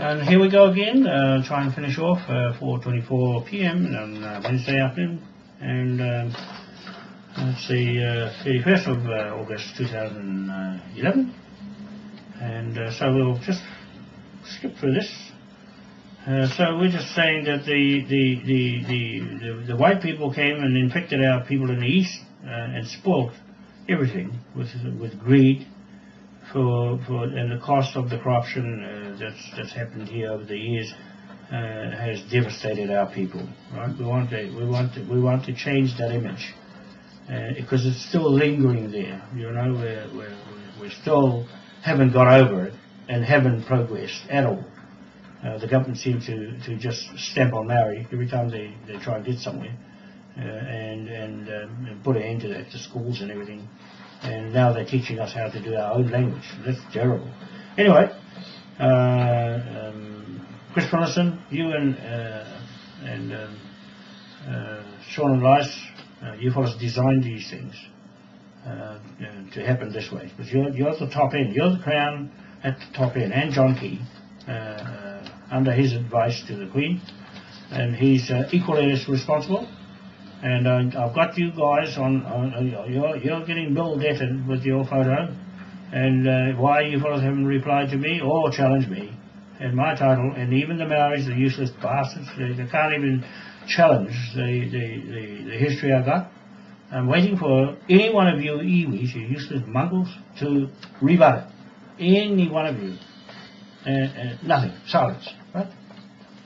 And here we go again, trying to finish off 4:24 p.m. on Wednesday afternoon, and it's the 31st of August 2011, and so we'll just skip through this. So we're just saying that the white people came and infected our people in the east and spoilt everything with greed. And the cost of the corruption that's happened here over the years has devastated our people. Right? We want to change that image because it's still lingering there. You know, we still haven't got over it and haven't progressed at all. The government seems to just stamp on Maori every time they try and get somewhere, and put an end to that, to schools and everything. And now they're teaching us how to do our own language. That's terrible. Anyway, Chris Phillison, you and Sean and Lice, you fellas designed these things to happen this way. Because you're at the top end. You're the Crown at the top end, and John Key, under his advice to the Queen, and he's equally as responsible. And I've got you guys on you're getting bill-debted with your photo, and why you fellas haven't replied to me or challenged me and my title, and even the Maoris, the useless bastards, they can't even challenge the history I got. I'm waiting for any one of you iwis, you useless mongrels, to rebut it. Any one of you. Nothing. Silence. Right?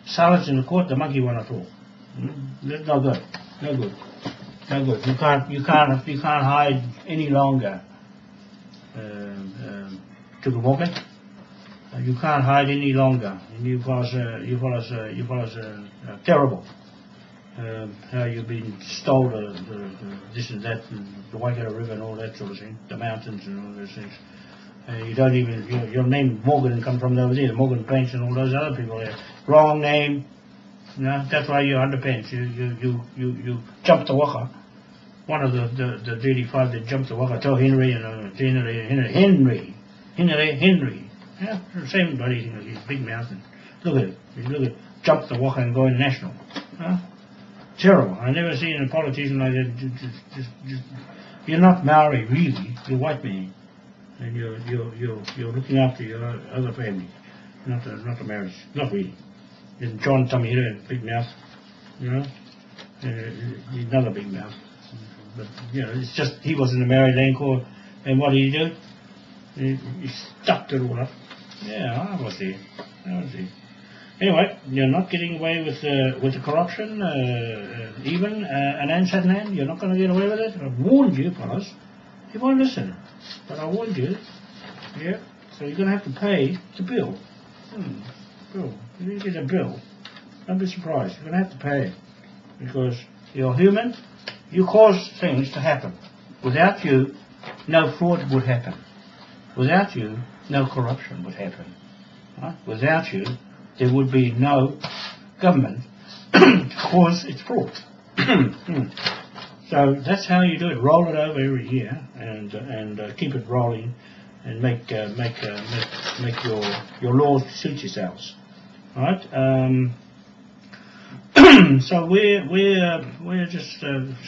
Silence in the court, the monkey won't talk. That's no good. No good. No good. You can't hide any longer. Tukumoke. You can't hide any longer. You fellas are terrible. How you've been stole the this and that, and the Waikato River and all that sort of thing, the mountains and all those things. You don't even your name Morgan come from over there, the Morgan Banks and all those other people there. Wrong name. No, that's why you're underpants. You jumped the waka. One of the 35 that jumped the waka. Tell Henry and Henry. Yeah, the same bloody thing. His big mouth. And look at it. Look at jump the waka and go international. Huh? Terrible. I never seen a politician like that. Just, you're not Maori really. You're white man, and you're looking after your other family, not the Maoris. Not really. And John Tamihira, big mouth, you know, another big mouth. But, you know, it's just, he was in the Maori Land Corps, and what did he do? He stuffed it all up. Yeah, I was there. Anyway, you're not getting away with the corruption, even an Ansat land, you're not going to get away with it. I warned you, fellas. You won't listen, but I warned you. Yeah, so you're going to have to pay the bill. Bill. You get a bill. Don't be surprised. You're going to have to pay it because you're human. You cause things to happen. Without you, no fraud would happen. Without you, no corruption would happen. Right? Without you, there would be no government to cause its fraud. So that's how you do it. Roll it over every year and keep it rolling, and make your laws suit yourselves. Right. So we're just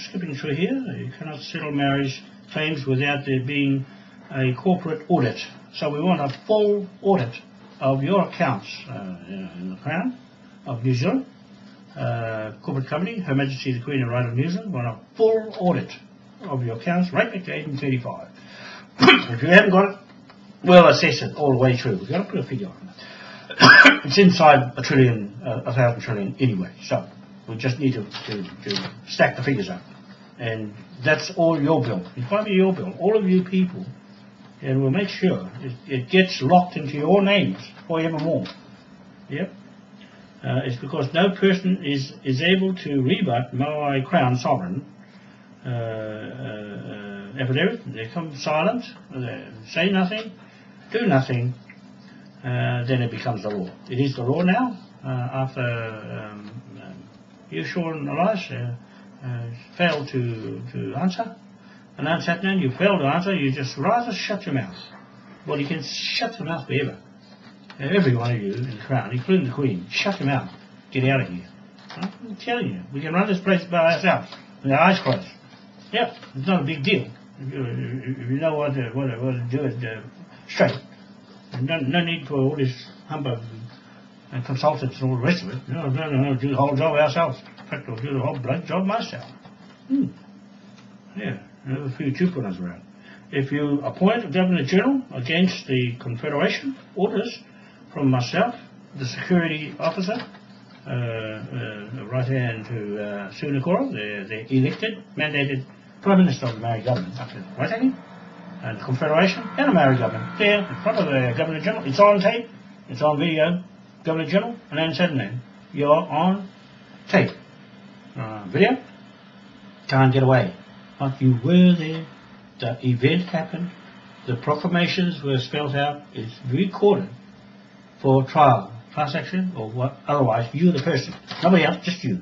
skipping through here. You cannot settle marriage claims without there being a corporate audit. So we want a full audit of your accounts in the Crown of New Zealand, corporate company, Her Majesty the Queen and Right of New Zealand. We want a full audit of your accounts right back to 1835. If you haven't got it, we'll assess it all the way through. We've got to put a figure on it. It's inside a trillion, 1,000 trillion anyway, so we just need to stack the figures up, and that's all your bill. It's going to be your bill, all of you people, and we'll make sure it gets locked into your names forevermore. Yep. It's because no person is able to rebut MOAI Crown Sovereign affidavit. They come silent, they say nothing, do nothing. Then it becomes the law. It is the law now. After you, Sean Elias, failed to answer an answer, you failed to answer. You just rather shut your mouth. Well, you can shut your mouth forever. every one of you in the Crown, including the Queen, shut him out. Get out of here. I'm telling you, we can run this place by ourselves with our eyes closed. Yeah, it's not a big deal. If you know what to do it straight. No need for all this humbug and consultants and all the rest of it. No, do the whole job ourselves. In fact, I'll do the whole blood job myself. Yeah, there's a few chupunas around. If you appoint a Governor General against the Confederation, orders from myself, the security officer, right hand to Sunakoro, the elected, mandated Prime Minister of the Maori government, right hand, and the Confederation, and the Maori government, there in front of the Governor General. It's on tape, it's on video, Governor General, and then Saturday, you're on tape. Video, can't get away. But you were there, the event happened, the proclamations were spelled out, it's recorded for trial, class action, or what, otherwise, you the person. Nobody else, just you.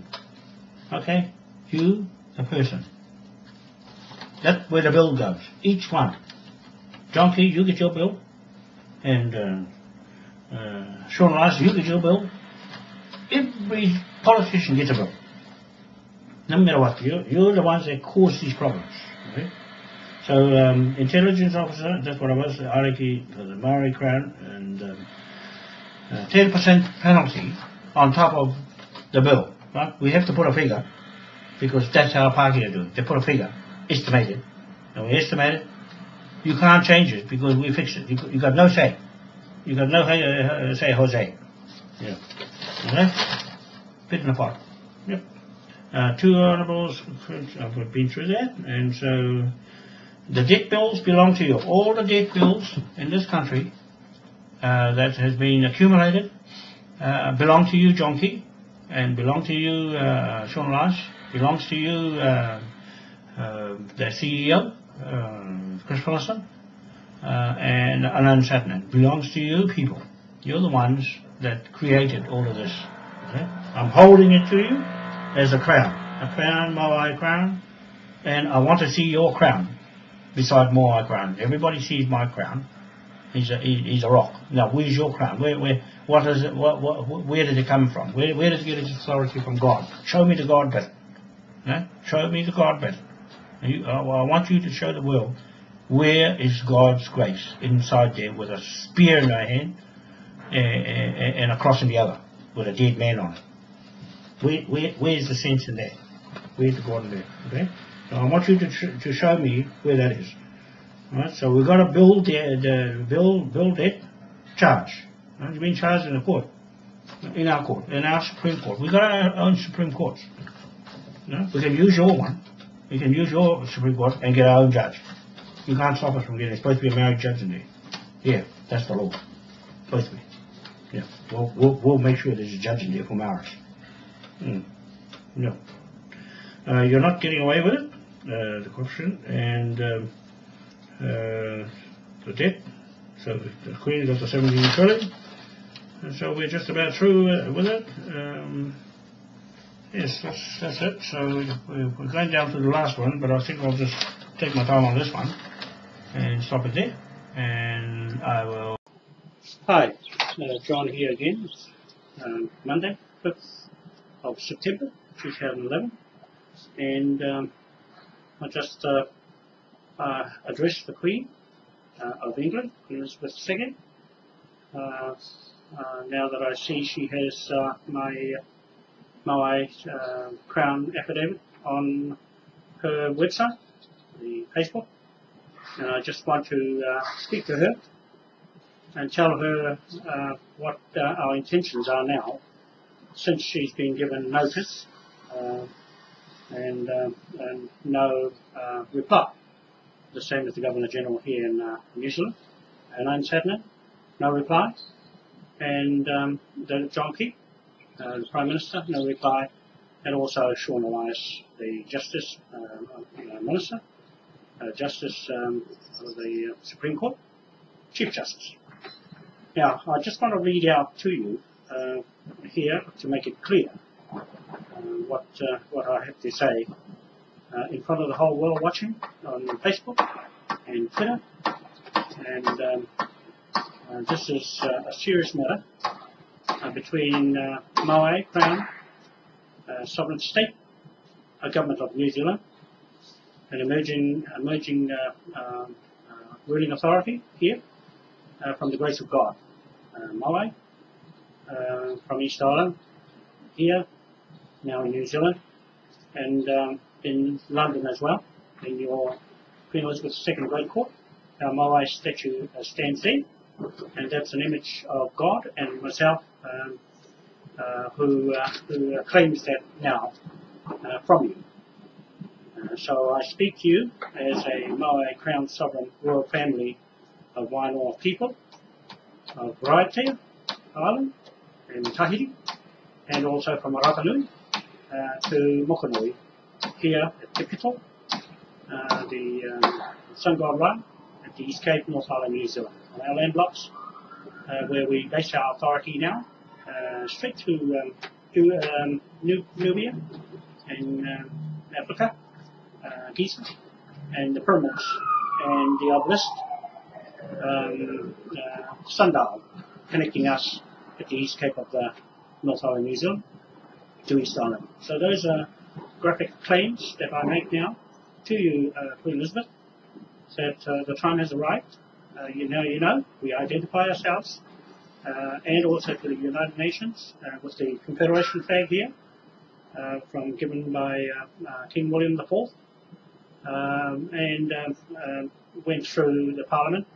Okay? You, the person. That's where the bill goes. Each one. John Key, you get your bill. And Sean Rice, you get your bill. Every politician gets a bill. No matter what. You're the ones that cause these problems. Okay? So, intelligence officer, that's what I was, Ariki for the Maori Crown, and 10% penalty on top of the bill. Right? We have to put a figure, because that's how Pākehā do it. They put a figure, estimate it. And we estimate it. You can't change it because we fix it. You got no say. You got no say, Jose. Yeah. Okay? Fit in the pot. Yep. Two honourables, I've been through that, and so the debt bills belong to you. All the debt bills in this country that has been accumulated belong to you, John Key, and belong to you, Sean Rice, belongs to you, the CEO, Chris Phillison, and Alan Satnan. Belongs to you people. You're the ones that created all of this. Okay? I'm holding it to you as a crown. A crown, MOAI crown, and I want to see your crown beside MOAI crown. Everybody sees my crown. He's a rock. Now, where's your crown? What is it? Where did it come from? Where does it get its authority from God? Show me the God bit. Show me the God bit. I want you to show the world where is God's grace inside there with a spear in her hand and a cross in the other with a dead man on it. Where's the sense in that? Where's the God in there? Okay. So I want you to show me where that is. Right, so we've got to build that charge. Right? You've been charged in the court, in our court, in our Supreme Court. We've got our own Supreme Courts. We can use your one. We can use your Supreme Court and get our own judge. You can't stop us from getting. There's supposed to be a married judge in there. Yeah, that's the law. Supposed to be. Yeah, we'll make sure there's a judge in there for Maoris. No, you're not getting away with it. The corruption and. The debt. So the Queen got the 17 trillion, and so we're just about through with it. Yes, that's it. So we're going down to the last one, but I think I'll just take my time on this one and stop it there. And I will. Hi, John here again. It's Monday, 5th of September 2011, and I just. Address the Queen of England, Queen Elizabeth II. Now that I see she has my MOAI Crown affidavit on her website, the Facebook, and I just want to speak to her and tell her what our intentions are now, since she's been given notice and no reply. The same as the Governor General here in New Zealand, Alan Satnan, no reply, and the John Key, the Prime Minister, no reply, and also Sean Rice, the Justice Minister, Justice of the Supreme Court, Chief Justice. Now, I just want to read out to you here to make it clear what I have to say. In front of the whole world watching on Facebook and Twitter and This is a serious matter between MOAI, Crown, Sovereign State, a Government of New Zealand, an emerging ruling authority here from the grace of God. MOAI from East Island, here, now in New Zealand, and in London as well, in your Queen Elizabeth II Great Court. Our MOAI statue stands there, and that's an image of God and myself who claims that now from you. So I speak to you as a MOAI Crown Sovereign Royal Family of Wainoa people of Raiatea Island and Tahiti, and also from Arapanui to Mokanui here at Te Pito, the Sun God Ra at the East Cape, North Island, New Zealand, on our land blocks where we base our authority now, straight to Nubia and Africa, Giza, and the pyramids and the obelisk, sundial, connecting us at the East Cape of the North Island, New Zealand, to East Island. So those are graphic claims that I make now to you, Queen Elizabeth, that the time has arrived. You know, we identify ourselves, and also to the United Nations with the Confederation flag here, given by King William IV, and went through the Parliament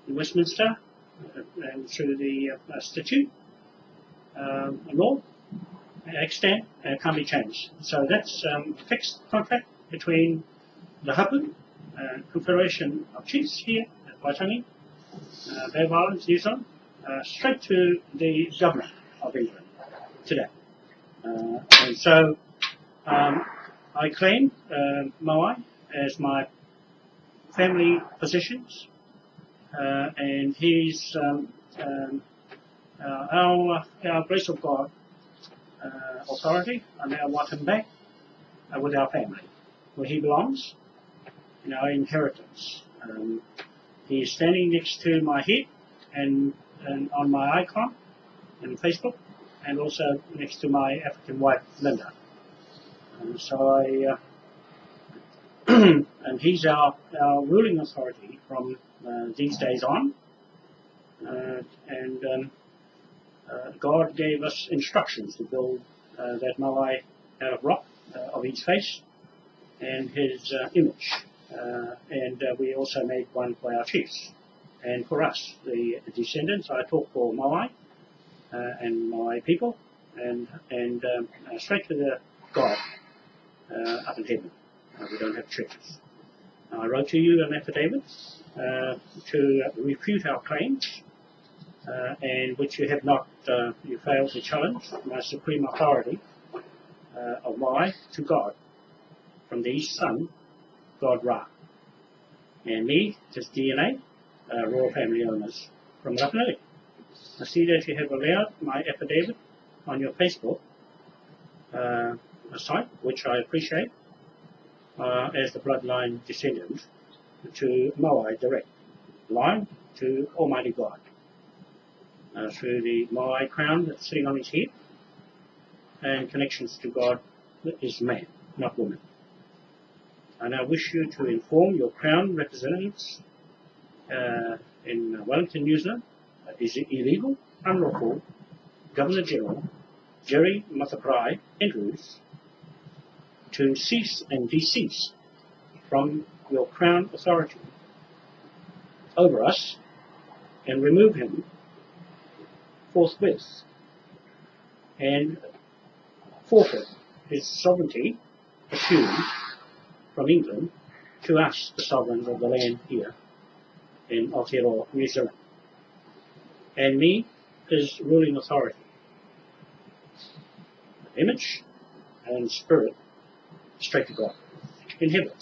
in Westminster and through the statute law extant, can't be changed. So that's a fixed contract between the Hapu Confederation of Chiefs here at Waitangi, Bay of Islands, New Zealand, straight to the government of England today. And so I claim MOAI as my family positions, and he's our grace of God authority, and I want him back with our family, where he belongs, in our inheritance. He is standing next to my head and on my icon on Facebook, and also next to my African wife, Linda. So and he's our ruling authority from these days on. God gave us instructions to build that MOAI out of rock of his face and his image. And we also made one for our chiefs. And for us, the descendants, I talk for MOAI and MOAI people, and straight to the God up in heaven. We don't have churches. I wrote to you an affidavit to refute our claims, and which you have not, you failed to challenge my supreme authority of MOAI to God from the East Sun, God Ra, and me, his DNA, royal family owners from Rapanui. I see that you have allowed my affidavit on your Facebook site, which I appreciate, as the bloodline descendant to MOAI direct line to Almighty God, through the MOAI crown that's sitting on his head, and connections to God that is man, not woman. And I wish you to inform your crown representatives in Wellington, New Zealand, that is illegal, unlawful, Governor General Jerry Mathaparai Andrews to cease and decease from your crown authority over us and remove him forthwith and forfeit his sovereignty assumed from England to us, the sovereigns of the land here in Aotearoa, New Zealand, and me, his ruling authority, image and spirit, straight to God in heaven.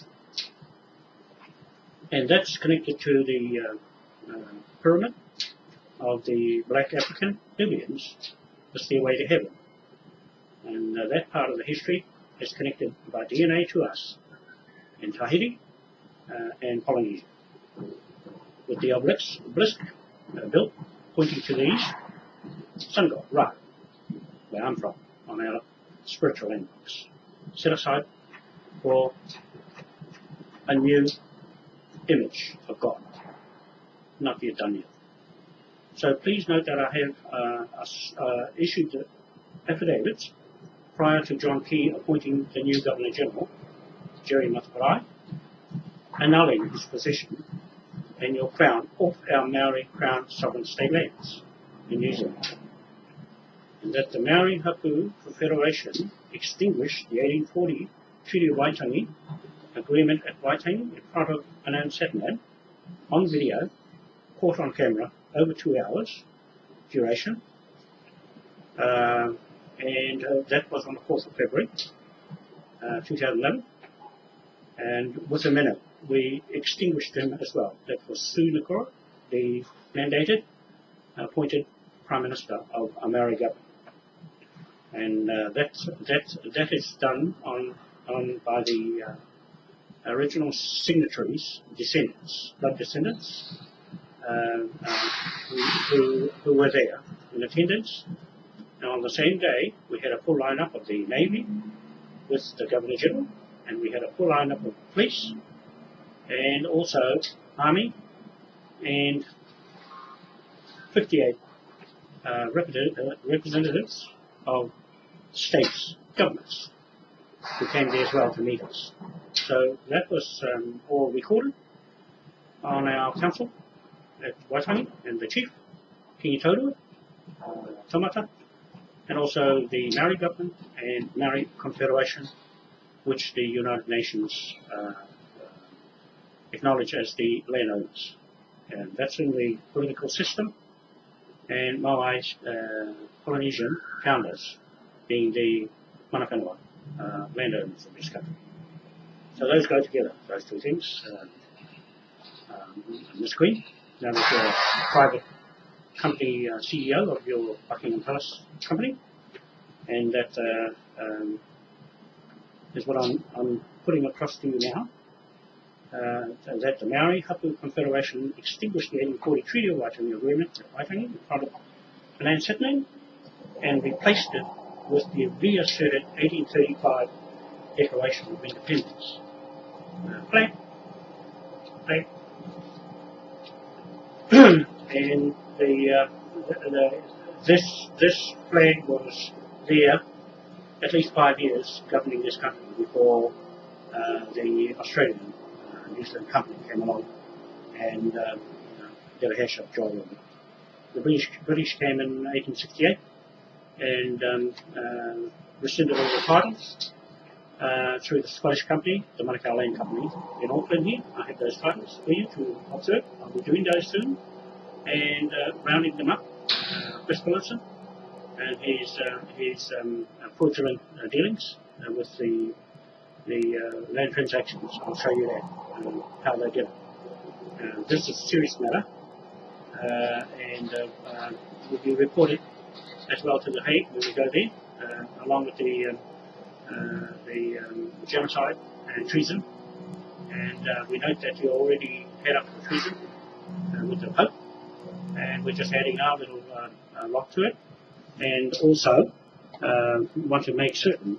And that's connected to the pyramid of the black African Nubians, the stairway to heaven. And that part of the history is connected by DNA to us in Tahiti and Polynesia, with the obelisk built, pointing to the east, sun god, Ra, where I'm from, on our spiritual landmarks, set aside for a new image of God, not yet done yet. So please note that I have issued the affidavits prior to John Key appointing the new Governor General, Jerry MOAI, annulling his position and your crown off our Maori Crown sovereign state lands in New Zealand, and that the Maori Hapu Confederation extinguished the 1840 Treaty of Waitangi agreement at Waitangi in front of an Satman on video, caught on camera, over 2 hours duration, and that was on the 4th of February 2011, and with a minute we extinguished them as well. That was Sue Nakora, the mandated, appointed Prime Minister of a Maori government, and that is done on by the original signatories, descendants, blood descendants, who were there in attendance. And on the same day, we had a full lineup of the Navy with the Governor General, and we had a full lineup of police, and also Army, and 58 representatives of states, governments, who came there as well to meet us. So that was all recorded on our council at Waitangi, and the chief, Kingi Taurua, Tamata, and also the Maori government and Maori Confederation, which the United Nations acknowledge as the landowners. And that's in the political system, and MOAI's Polynesian founders being the mana whenua, landowners of this country. So those go together, those two things. Ms. Queen, now that you're a private company CEO of your Buckingham Palace company, and that is what I'm putting across to you now. That the Maori Hapu Confederation extinguished the 1840 Treaty of Waitangi Agreement at Waitangi in front of the land settling, and replaced it with the reasserted 1835 Declaration of Independence. Flag. And this flag was there at least 5 years governing this country before the Australian New Zealand company came along and did a hash-up job of it. The British came in 1868 and rescinded all the titles through the Scottish company, the Manukau Land Company in Auckland here. I have those titles for you to observe. I'll be doing those soon, and rounding them up. Chris Wilson and his fraudulent dealings with the land transactions. I'll show you that, how they did it. This is a serious matter, and will be reported as well to the Hague when we go there, along with the genocide and treason. And we note that you already head up for treason with the Pope, and we're just adding our little lot to it. And also want to make certain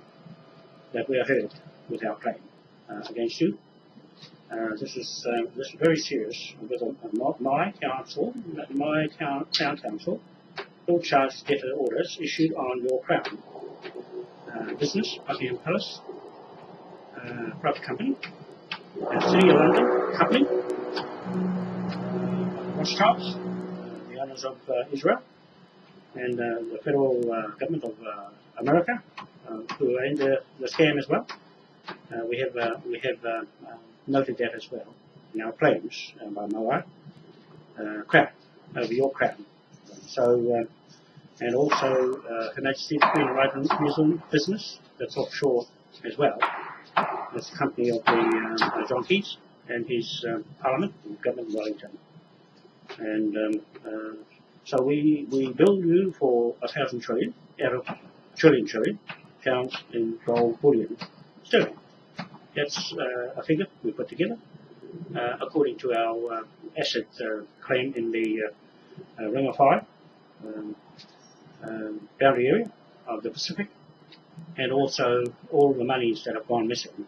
that we are heard with our claim against you. This is very serious. With my council, my town council, all charged debtor orders issued on your crown business, Buckingham Palace, private company, City of London company, Rothschilds, the owners of Israel, and the federal government of America, who are in the scam as well. We have noted that as well in our claims by MOAI, crown, over your crown. So, and also Her Majesty the Queen of Ireland New Zealand business that's offshore as well. That's the company of the John Keys and his Parliament and government in Wellington. And so we bill you for 1,000 trillion out of trillion pounds in gold bullion sterling. That's a figure we put together according to our asset claim in the Ring of Fire boundary area of the Pacific, and also all the monies that have gone missing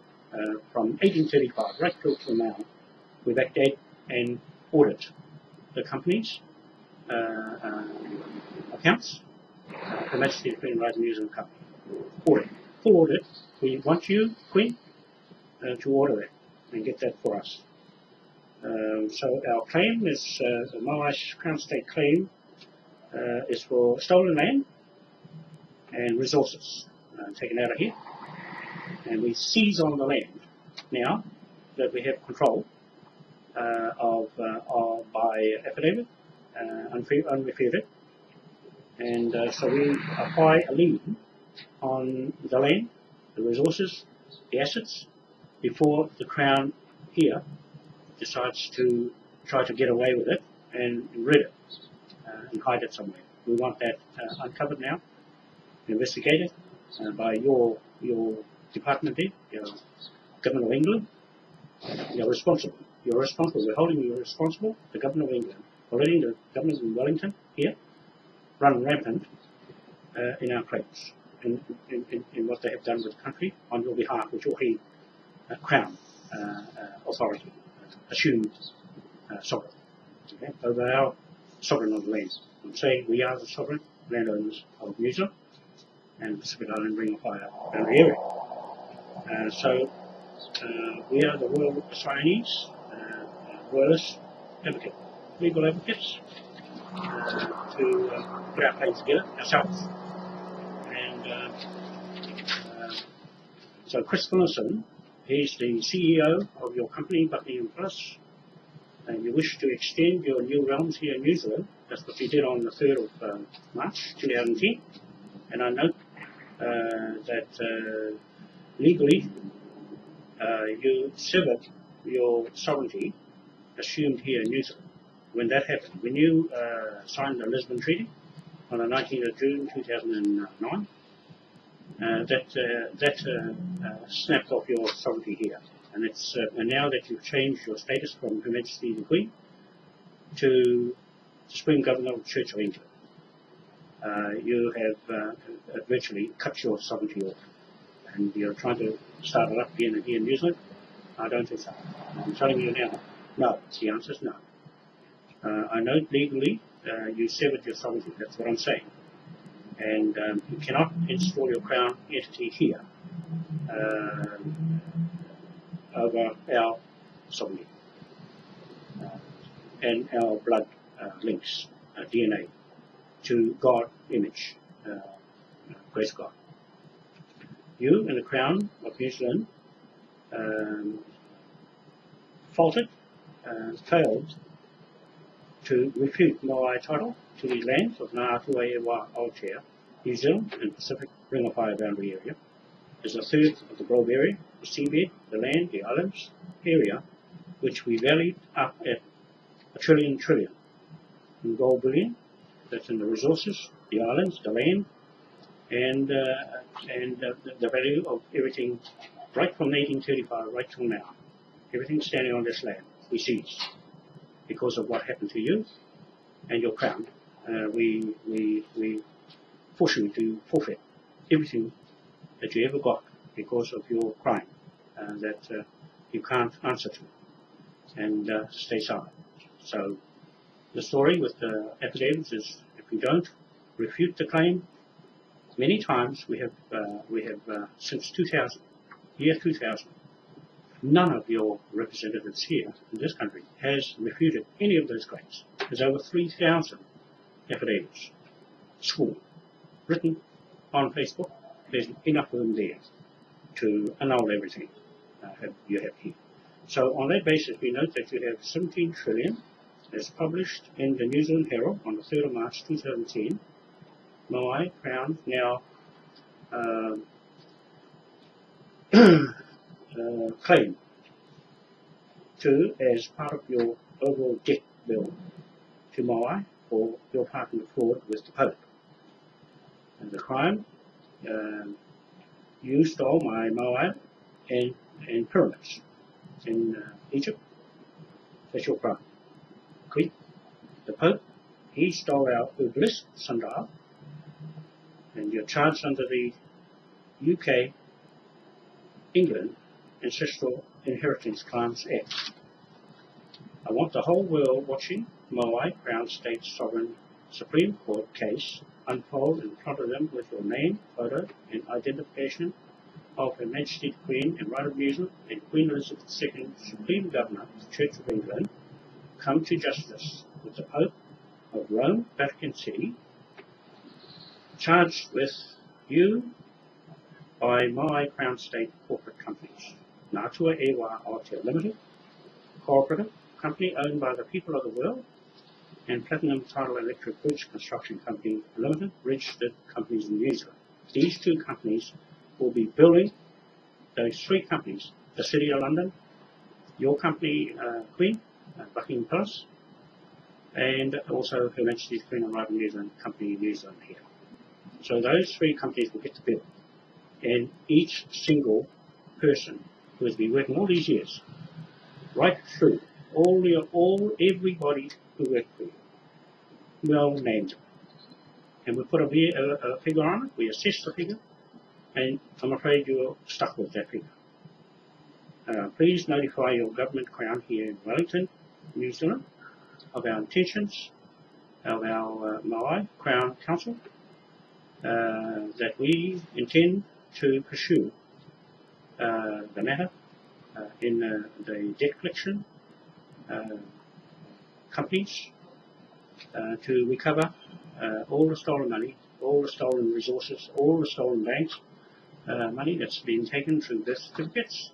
from 1835 right through till now. We backdate and audit the company's accounts for Majesty the Queen Rising New Zealand Company. Audit, full audit. We want you, Queen, to order that and get that for us. So our claim is, the MOAI Crown State claim is for stolen land and resources taken out of here. And we seize on the land now that we have control of by affidavit, unrefuted. And so we apply a lien on the land, the resources, the assets, before the Crown here decides to try to get away with it and rid it and hide it somewhere. We want that uncovered now, investigated by your department there, your Government of England. You're responsible. You're responsible. We're holding you responsible. The Government of England, already the Government of Wellington here, run rampant in our claims, in what they have done with the country on your behalf, with your head Crown authority, assumed sovereign, okay, over our sovereign of the land. I'm saying we are the sovereign landowners of New Zealand and Pacific Island Ring of Fire boundary area. So we are the Royal Australianese, Royalist advocate, legal advocates, to put our claims together ourselves. And so Chris Finlayson, he's the CEO of your company, Buckingham Plus, and you wish to extend your new realms here in New Zealand. That's what you did on the 3rd of March 2010. And I note that legally you severed your sovereignty assumed here in New Zealand. When that happened, when you signed the Lisbon Treaty on the 19th of June 2009, that snapped off your sovereignty here. And it's and now that you've changed your status from Her Majesty the Queen to the Supreme Governor of the Church of England, you have virtually cut your sovereignty off, and you're trying to start it up again here in New Zealand. I don't think so. I'm telling you now, no. The answer is no. I know legally you severed your sovereignty. That's what I'm saying. And you cannot install your Crown entity here over our sovereignty and our blood links, DNA, to God image, grace God. You and the Crown of New Zealand failed to refute MOAI title to the lands of Ngātua Ewa Aotea, New Zealand and Pacific Ring of Fire boundary area, as a third of the globe area, the seabed, the land, the islands area, which we valued up at $1 trillion in gold bullion. That's in the resources, the islands, the land, and the value of everything right from 1835 right till now. Everything standing on this land we seized because of what happened to you and your Crown. We force you to forfeit everything that you ever got because of your crime that you can't answer to, and stay silent. So the story with the affidavits is, if you don't refute the claim, many times we have since 2000, year 2000, none of your representatives here in this country has refuted any of those claims. There's over 3,000 affidavits, sworn, written on Facebook. There's enough of them there to annul everything you have here. So on that basis, we note that you have 17 trillion as published in the New Zealand Herald on the 3rd of March 2010. MOAI Crown now claim to, as part of your overall debt bill to MOAI for your part in the fraud with the Pope. And the crime, you stole my MOAI and pyramids in Egypt. That's your crime. Queen, the Pope, he stole our obelisk sundial, and you're charged under the UK, England Ancestral Inheritance Claims Act. I want the whole world watching MOAI Crown State Sovereign Supreme Court case unfold in front of them with your name, photo and identification of Her Majesty the Queen and Right of New Zealand and Queen Elizabeth II, Supreme Governor of the Church of England, come to justice with the Pope of Rome, Vatican City, charged with you by MOAI Crown State corporate companies. Ngātua Ewa Aotea Limited, cooperative company owned by the people of the world, and Platinum Tidal Electric Bridge Construction Company Limited, registered companies in New Zealand. These two companies will be building, those three companies, the City of London, your company, Queen, Buckingham Palace, and also Her Majesty's Queen and Right of New Zealand Company in New Zealand here. So those three companies will get to build. And each single person who has been working all these years, right through, everybody who worked for you, well named. And we put a figure on it, we assess the figure, and I'm afraid you're stuck with that figure. Please notify your government crown here in Wellington, New Zealand, of our intentions, of our MOAI Crown Council, that we intend to pursue the matter in the debt collection companies to recover all the stolen money, all the stolen resources, all the stolen banks money that's been taken through birth certificates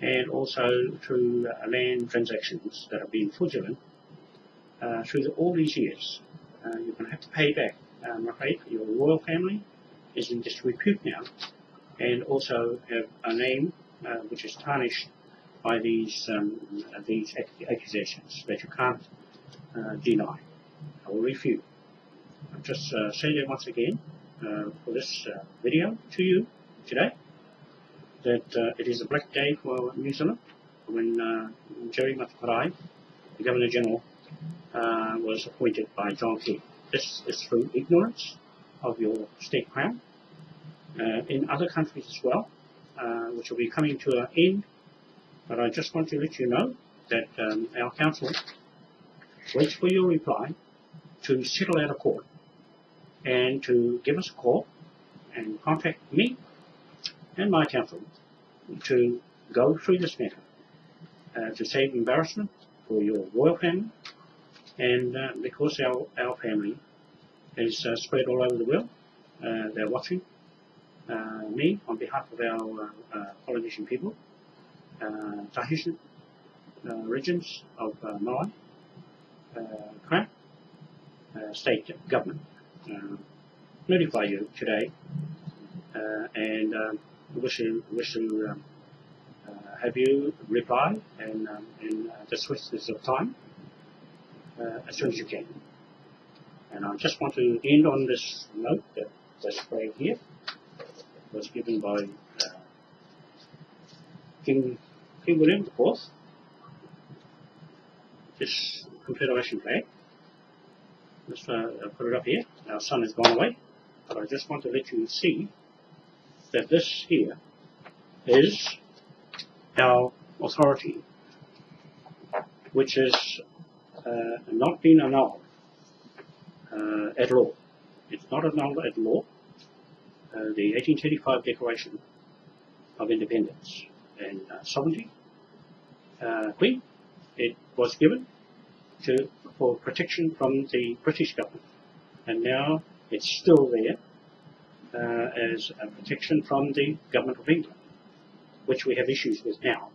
and also through land transactions that have been fraudulent through all these years. You're going to have to pay back. I'm afraid your royal family is in disrepute now, and also have a name which is tarnished by these accusations that you can't deny or refute. I'll just say that once again for this video to you today, that it is a black day for New Zealand when Jerry Mataparai, the Governor General, was appointed by John Key. This is through ignorance of your state crown. In other countries as well, which will be coming to an end, but I just want to let you know that our council waits for your reply to settle out of court and to give us a call and contact me and my council to go through this matter to save embarrassment for your royal family, and because our family is spread all over the world, they're watching me on behalf of our Polynesian people, Tahitian regions of MOAI Crown State Government, notify you today, and wish to have you reply in the swiftness of time as soon as you can. And I just want to end on this note that this flag here was given by King William IV. This Confederation flag. Let's put it up here. Our sun has gone away, but I just want to let you see that this here is our authority, which is not been annulled at law. It's not annulled at law. The 1835 Declaration of Independence and Sovereignty, Queen, it was given for protection from the British government, and now it's still there as a protection from the government of England, which we have issues with now.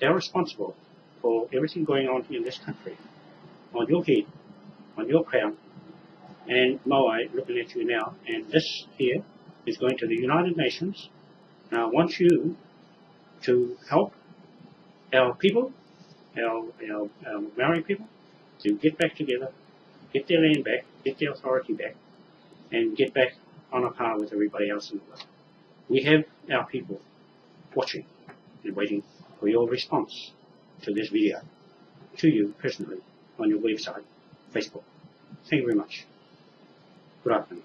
They're responsible for everything going on in this country, on your head, on your crown, and MOAI looking at you now. And this here is going to the United Nations. Now I want you to help our people, our Maori people, to get back together, get their land back, get their authority back, and get back on a par with everybody else in the world. We have our people watching and waiting for your response to this video, to you personally, on your website, Facebook. Thank you very much. Good afternoon.